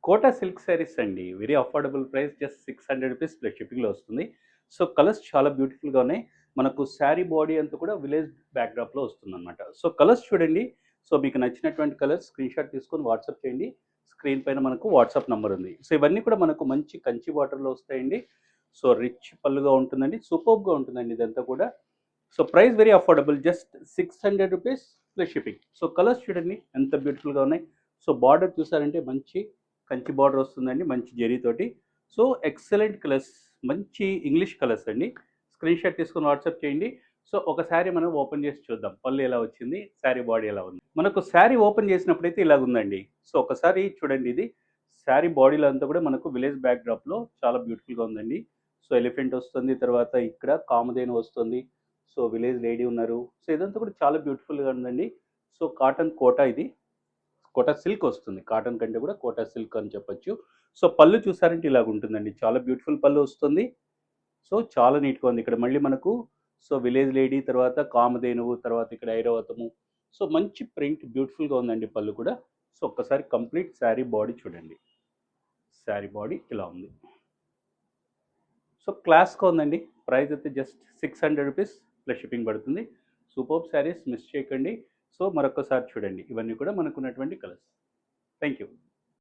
Quota silk saris అండి. Very affordable price just 600 rupees plus షిప్పింగ్‌లో వస్తుంది. సో, కలర్స్ చాలా బ్యూటిఫుల్‌గా ఉన్నాయి. మనకు శారీ బాడీ అంతా కూడా విలేజ్ బ్యాక్‌డ్రాప్‌లో వస్తుందనమాట. సో, కలర్స్ చూడండి. సో, మీకు నచ్చినటువంటి కలర్స్ స్క్రీన్‌షాట్ తీసుకొని వాట్సాప్ చేయండి. స్క్రీన్ పైన మనకు వాట్సాప్ నంబర్ ఉంది. సో, ఇవన్నీ కూడా మనకు మంచి కంచి బార్డర్‌లో వస్తాయండి. సో, రిచ్ పళ్ళుగా ఉంటుందండి. సూపర్బ్‌గా ఉంటుందండి ఇదంతా కూడా. So, price very affordable just 600 rupees plus shipping. So, colours చూడండి ఎంత బ్యూటిఫుల్‌గా ఉన్నాయి. సో, బార్డర్ చూసారంటే మంచి కంచి బార్డర్ వస్తుందండి మంచి జరీతోటి. సో, ఎక్సలెంట్ కలర్స్ మంచి ఇంగ్లీష్ కలర్స్ అండి. స్క్రీన్‌షాట్ తీసుకొని వాట్సాప్ చేయండి. సో, ఒక శారీ మనం ఓపెన్ చేసి చూద్దాం. పళ్ళు ఎలా వచ్చింది? శారీ బాడీ ఎలా ఉంది? మనకు శారీ ఓపెన్ చేసినప్పుడైతే ఇలాగుందండి. సో, ఒకసారి చూడండి ఇది. శారీ బాడీలో అంతా కూడా మనకు విలేజ్ బ్యాక్‌డ్రాప్‌లో చాలా బ్యూటిఫుల్‌గా ఉందండి. సో, ఎలిఫెంట్ వస్తుంది. తర్వాత ఇక్కడ కామధేను వస్తుంది. సో, విలేజ్ లేడీ ఉన్నారు. సో, ఇదంతా కూడా చాలా బ్యూటిఫుల్‌గా ఉందండి. సో, కాటన్ కోటా ఇది. కోటా సిల్క్ వస్తుంది. కాటన్ కంటే కూడా కోటా సిల్క్ అని చెప్పొచ్చు. సో, పళ్ళు చూసారంటే ఇలాగుంటుందండి. చాలా బ్యూటిఫుల్ పళ్ళు వస్తుంది. సో, చాలా నీట్‌గా ఉంది. ఇక్కడ మళ్ళీ మనకు సో, విలేజ్ లేడీ తర్వాత కామధేనువు, తర్వాత ఇక్కడ ఐరావతము. సో, మంచి ప్రింట్ బ్యూటిఫుల్‌గా ఉందండి పళ్ళు కూడా. సో, ఒక్కసారి కంప్లీట్ శారీ బాడీ చూడండి. శారీ బాడీ ఇలా ఉంది. సో, క్లాస్‌గా ఉందండి. ప్రైస్ అయితే జస్ట్ 600 రూపీస్ ప్లస్ షిప్పింగ్ పడుతుంది. సూపర్బ్ శారీస్ మిస్ చేయకండి. సో, మరొక్కసారి చూడండి. ఇవన్నీ కూడా మనకున్నటువంటి కలర్స్. Thank you.